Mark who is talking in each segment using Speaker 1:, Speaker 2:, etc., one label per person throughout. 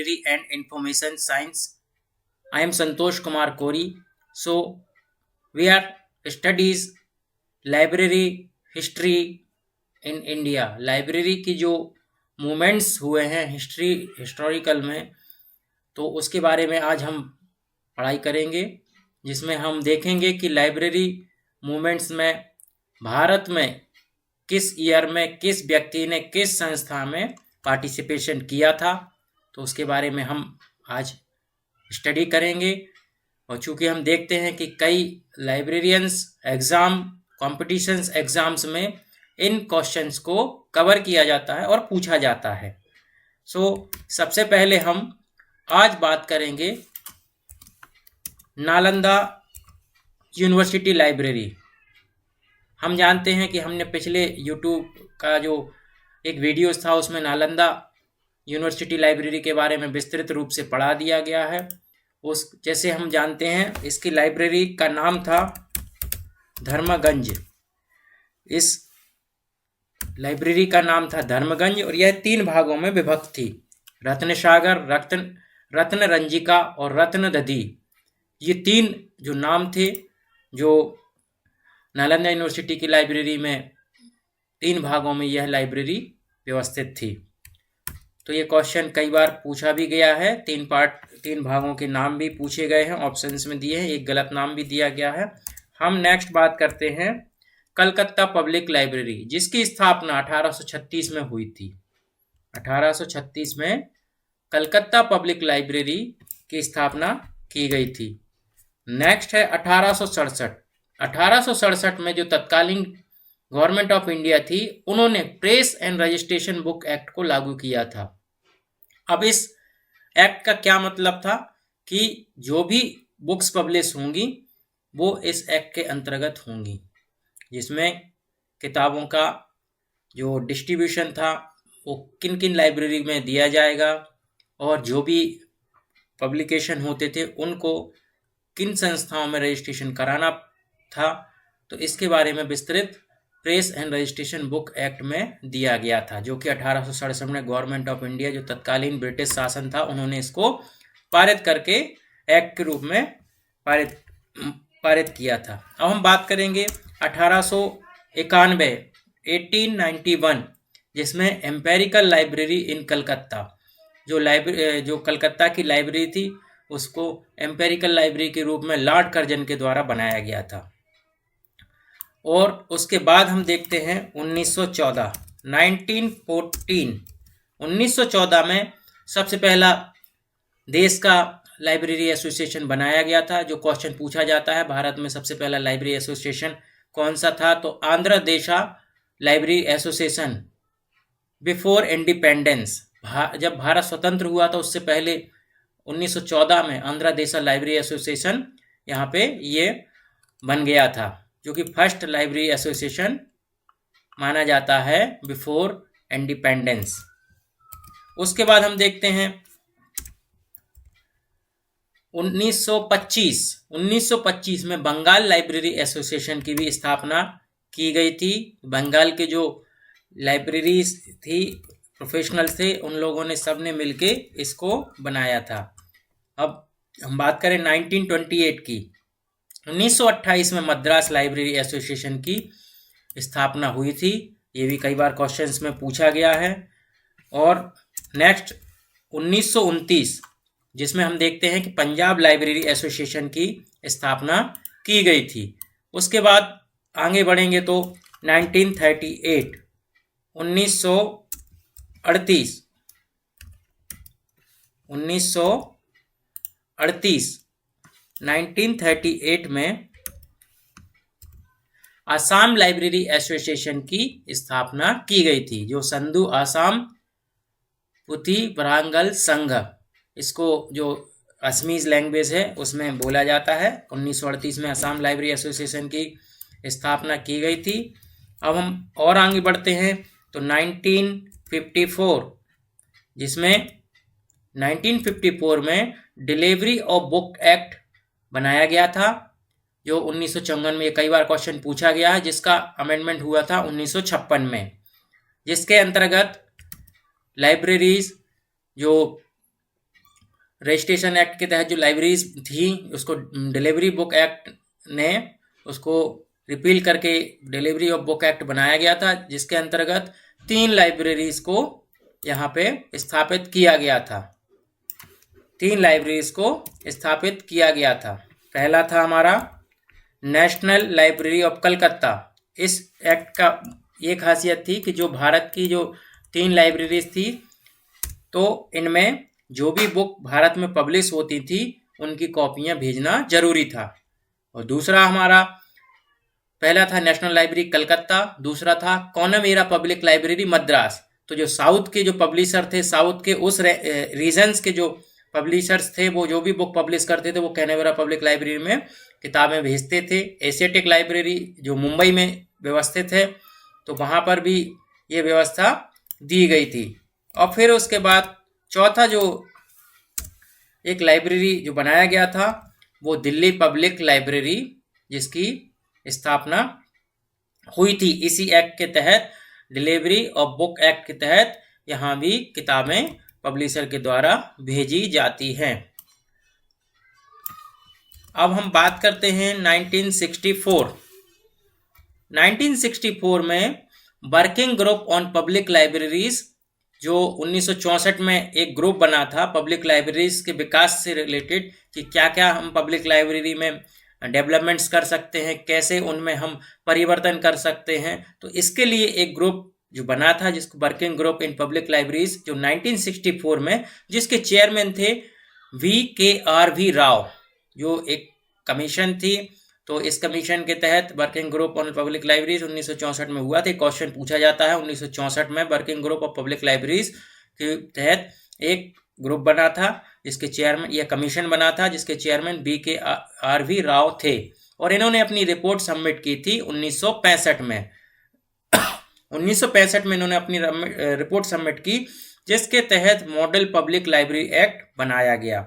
Speaker 1: Library and Information Science. I am Santosh Kumar Kori. So we are studies library history in India. Library की जो movements हुए हैं historical में, तो उसके बारे में आज हम पढ़ाई करेंगे, जिसमें हम देखेंगे कि लाइब्रेरी मूवमेंट्स में भारत में किस ईयर में किस व्यक्ति ने किस संस्था में पार्टिसिपेशन किया था, तो उसके बारे में हम आज स्टडी करेंगे। और चूंकि हम देखते हैं कि कई लाइब्रेरियंस कॉम्पिटिशन्स एग्जाम्स में इन क्वेश्चंस को कवर किया जाता है और पूछा जाता है। सबसे पहले हम आज बात करेंगे नालंदा यूनिवर्सिटी लाइब्रेरी। हम जानते हैं कि हमने पिछले यूट्यूब का जो एक वीडियोस था उसमें नालंदा यूनिवर्सिटी लाइब्रेरी के बारे में विस्तृत रूप से पढ़ा दिया गया है। जैसे हम जानते हैं इसकी लाइब्रेरी का नाम था धर्मगंज। इस लाइब्रेरी का नाम था धर्मगंज और यह 3 भागों में विभक्त थी। रत्नसागर, रत्नरंजिका और रत्नदधी, ये 3 जो नाम थे जो नालंदा यूनिवर्सिटी की लाइब्रेरी में 3 भागों में यह लाइब्रेरी व्यवस्थित थी। तो ये क्वेश्चन कई बार पूछा भी गया है। 3 भागों के नाम भी पूछे गए हैं, ऑप्शंस में दिए हैं, एक गलत नाम भी दिया गया है। हम नेक्स्ट बात करते हैं कलकत्ता पब्लिक लाइब्रेरी, जिसकी स्थापना 1836 में हुई थी। 1836 में कलकत्ता पब्लिक लाइब्रेरी की स्थापना की गई थी। नेक्स्ट है 1867। 1867 में जो तत्कालीन गवर्नमेंट ऑफ इंडिया थी, उन्होंने press and registration book act को लागू किया था। अब इस एक्ट का क्या मतलब था कि जो भी बुक्स पब्लिश होंगी वो इस एक्ट के अंतर्गत होंगी, जिसमें किताबों का जो डिस्ट्रीब्यूशन था वो किन किन लाइब्रेरी में दिया जाएगा और जो भी पब्लिकेशन होते थे उनको किन संस्थाओं में रजिस्ट्रेशन कराना था, तो इसके बारे में विस्तृत press and registration book act में दिया गया था, जो कि 1867 में गवर्नमेंट ऑफ इंडिया जो तत्कालीन ब्रिटिश शासन था उन्होंने इसको पारित करके एक्ट के रूप में पारित किया था। अब हम बात करेंगे 1891 जिसमें एम्पेरिकल लाइब्रेरी इन कलकत्ता, जो कलकत्ता की लाइब्रेरी थी उसको एम्पेरिकल लाइब्रेरी के रूप में लॉर्ड कर्जन के द्वारा बनाया गया था। और उसके बाद हम देखते हैं 1914 में सबसे पहला देश का लाइब्रेरी एसोसिएशन बनाया गया था। जो क्वेश्चन पूछा जाता है भारत में सबसे पहला लाइब्रेरी एसोसिएशन कौन सा था, तो आंध्र देशा लाइब्रेरी एसोसिएशन बिफोर इंडिपेंडेंस। जब भारत स्वतंत्र हुआ था उससे पहले 1914 में आंध्र देशा लाइब्रेरी एसोसिएशन यहाँ पे ये बन गया था, जो कि फर्स्ट लाइब्रेरी एसोसिएशन माना जाता है बिफोर इंडिपेंडेंस। उसके बाद हम देखते हैं 1925 में बंगाल लाइब्रेरी एसोसिएशन की भी स्थापना की गई थी। बंगाल के जो लाइब्रेरीज थी, प्रोफेशनल्स थे, उन लोगों ने सबने मिलके इसको बनाया था। अब हम बात करें 1928 की। 1928 में मद्रास लाइब्रेरी एसोसिएशन की स्थापना हुई थी। ये भी कई बार क्वेश्चंस में पूछा गया है। और नेक्स्ट 1929 जिसमें हम देखते हैं कि पंजाब लाइब्रेरी एसोसिएशन की स्थापना की गई थी। उसके बाद आगे बढ़ेंगे तो 1938 1938 में आसाम लाइब्रेरी एसोसिएशन की स्थापना की गई थी, जो संधु आसाम पुथी बरांगल संघ, इसको जो असमीज लैंग्वेज है उसमें बोला जाता है। 1938 में आसाम लाइब्रेरी एसोसिएशन की स्थापना की गई थी। अब हम और आगे बढ़ते हैं तो 1954 जिसमें 1954 में डिलीवरी ऑफ बुक एक्ट बनाया गया था, जो 1954 में कई बार क्वेश्चन पूछा गया है, जिसका अमेंडमेंट हुआ था 1956 में, जिसके अंतर्गत लाइब्रेरीज जो रजिस्ट्रेशन एक्ट के तहत जो लाइब्रेरीज थी उसको डिलीवरी बुक एक्ट ने उसको रिपील करके डिलीवरी ऑफ बुक एक्ट बनाया गया था, जिसके अंतर्गत 3 लाइब्रेरीज को यहाँ पे स्थापित किया गया था। 3 लाइब्रेरीज को स्थापित किया गया था। पहला था हमारा नेशनल लाइब्रेरी ऑफ कलकत्ता। इस एक्ट का ये खासियत थी कि जो भारत की जो 3 लाइब्रेरीज थी, तो इनमें जो भी बुक भारत में पब्लिश होती थी उनकी कॉपियां भेजना जरूरी था। और दूसरा हमारा, पहला था नेशनल लाइब्रेरी कलकत्ता, दूसरा था कॉनवेरा पब्लिक लाइब्रेरी मद्रास। तो जो साउथ के जो पब्लिशर थे, साउथ के उस रीजन्स के जो पब्लिशर्स थे, वो जो भी बुक पब्लिश करते थे वो कॉनवेरा पब्लिक लाइब्रेरी में किताबें भेजते थे। एशियाटिक लाइब्रेरी जो मुंबई में व्यवस्थित है, तो वहाँ पर भी ये व्यवस्था दी गई थी। और फिर उसके बाद चौथा जो एक लाइब्रेरी जो बनाया गया था वो दिल्ली पब्लिक लाइब्रेरी, जिसकी स्थापना हुई थी इसी एक्ट के तहत, डिलीवरी ऑफ बुक एक्ट के तहत। यहाँ भी किताबें पब्लिशर के द्वारा भेजी जाती हैं। अब हम बात करते हैं 1964। 1964 में working group on public libraries, जो 1964 में एक ग्रुप बना था पब्लिक लाइब्रेरीज के विकास से रिलेटेड, कि क्या क्या हम पब्लिक लाइब्रेरी में डेवलपमेंट्स कर सकते हैं, कैसे उनमें हम परिवर्तन कर सकते हैं। तो इसके लिए एक ग्रुप जो बना था, जिसको working group in public libraries, जो 1964 में, जिसके चेयरमैन थे VKRV राव, जो एक कमीशन थी। तो इस कमीशन के तहत working group on public libraries 1964 में हुआ था। क्वेश्चन पूछा जाता है 1964 में working group of public libraries के तहत एक ग्रुप बना था, जिसके चेयरमैन, यह कमीशन बना था जिसके चेयरमैन VKRV राव थे। और इन्होंने अपनी रिपोर्ट सबमिट की थी 1965 में। 1965 में इन्होंने अपनी रिपोर्ट सबमिट की, जिसके तहत मॉडल पब्लिक लाइब्रेरी एक्ट बनाया गया।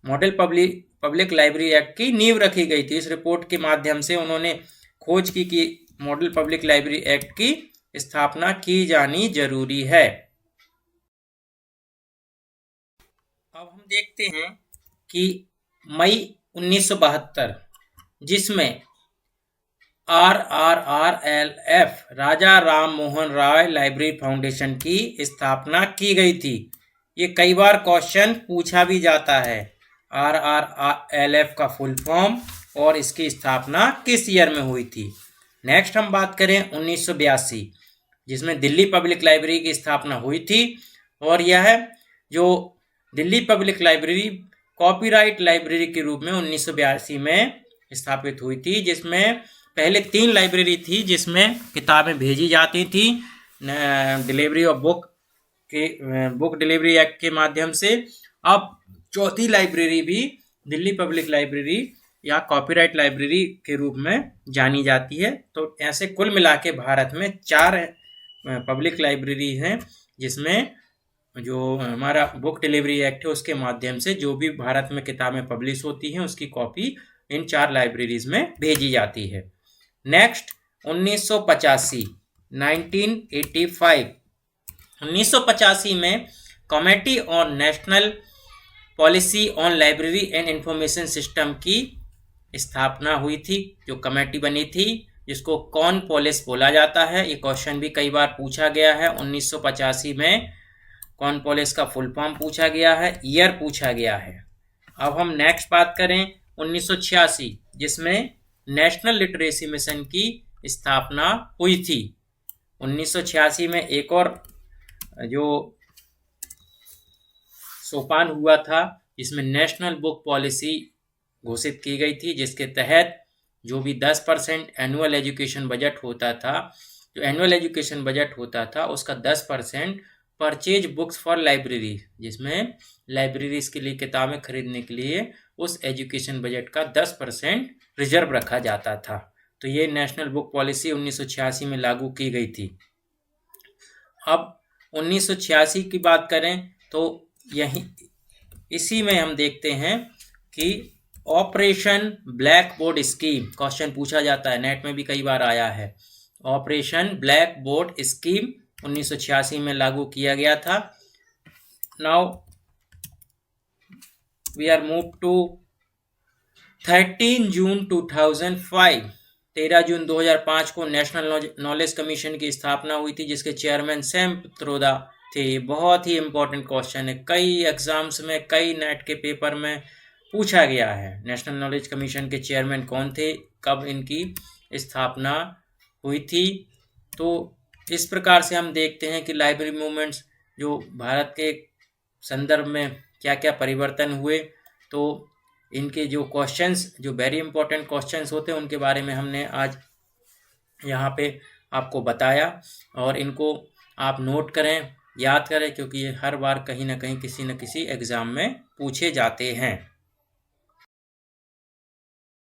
Speaker 1: मॉडल पब्लिक लाइब्रेरी एक्ट की नींव रखी गई थी। इस रिपोर्ट के माध्यम से उन्होंने खोज की कि मॉडल पब्लिक लाइब्रेरी एक्ट की स्थापना की जानी जरूरी है। अब हम देखते हैं कि मई 1972, जिसमें RRRLF राजा राम मोहन राय लाइब्रेरी फाउंडेशन की स्थापना की गई थी। ये कई बार क्वेश्चन पूछा भी जाता है, RRRLF का फुल फॉर्म और इसकी स्थापना किस ईयर में हुई थी। नेक्स्ट हम बात करें 1982, जिसमें दिल्ली पब्लिक लाइब्रेरी की स्थापना हुई थी। और यह जो Delhi public library copyright library के रूप में 1982 में स्थापित हुई थी, जिसमें पहले 3 लाइब्रेरी थी जिसमें किताबें भेजी जाती थी delivery of book delivery act के माध्यम से। अब चौथी लाइब्रेरी भी दिल्ली पब्लिक लाइब्रेरी या कॉपीराइट लाइब्रेरी के रूप में जानी जाती है। तो ऐसे कुल मिला के भारत में 4 पब्लिक लाइब्रेरी हैं, जिसमें जो हमारा बुक डिलीवरी एक्ट है उसके माध्यम से जो भी भारत में किताबें पब्लिश होती हैं उसकी कॉपी इन 4 लाइब्रेरीज में भेजी जाती है। नेक्स्ट 1985, 1985। 1985 में committee on national policy on library and information system की स्थापना हुई थी। जो कमेटी बनी थी, जिसको कौन पॉलिस बोला जाता है, ये क्वेश्चन भी कई बार पूछा गया है। 1985 में कौन पॉलिस का फुल फॉर्म पूछा गया है, ईयर पूछा गया है। अब हम नेक्स्ट बात करें 1986, जिसमें नेशनल लिटरेसी मिशन की स्थापना हुई थी। 1986 में एक और जो सोपान हुआ था, जिसमें नेशनल बुक पॉलिसी घोषित की गई थी, जिसके तहत जो भी 10% एनुअल एजुकेशन बजट होता था, जो एनुअल एजुकेशन बजट होता था उसका 10% परचेज बुक्स फॉर लाइब्रेरी, जिसमें लाइब्रेरीज के लिए किताबें खरीदने के लिए उस एजुकेशन बजट का 10% रिजर्व रखा जाता था। तो ये नेशनल बुक पॉलिसी 1986 में लागू की गई थी। अब 1986 की बात करें तो यही इसी में हम देखते हैं कि operation black board scheme question पूछा जाता है, नेट में भी कई बार आया है। ऑपरेशन ब्लैक बोर्ड स्कीम 1986 में लागू किया गया था। Now we are move to 13 जून 2005। 13 जून 2005 को नेशनल नॉलेज कमीशन की स्थापना हुई थी, जिसके चेयरमैन सैम पित्रोदा थे। बहुत ही इम्पोर्टेंट क्वेश्चन है, कई एग्जाम्स में, कई नेट के पेपर में पूछा गया है। नेशनल नॉलेज कमीशन के चेयरमैन कौन थे, कब इनकी स्थापना हुई थी। तो इस प्रकार से हम देखते हैं कि लाइब्रेरी मूवमेंट्स जो भारत के संदर्भ में क्या क्या परिवर्तन हुए। तो इनके जो क्वेश्चंस, जो वेरी इंपॉर्टेंट क्वेश्चंस होते हैं, उनके बारे में हमने आज यहाँ पे आपको बताया, और इनको आप नोट करें, याद करें, क्योंकि ये हर बार कहीं ना कहीं किसी न किसी एग्ज़ाम में पूछे जाते हैं।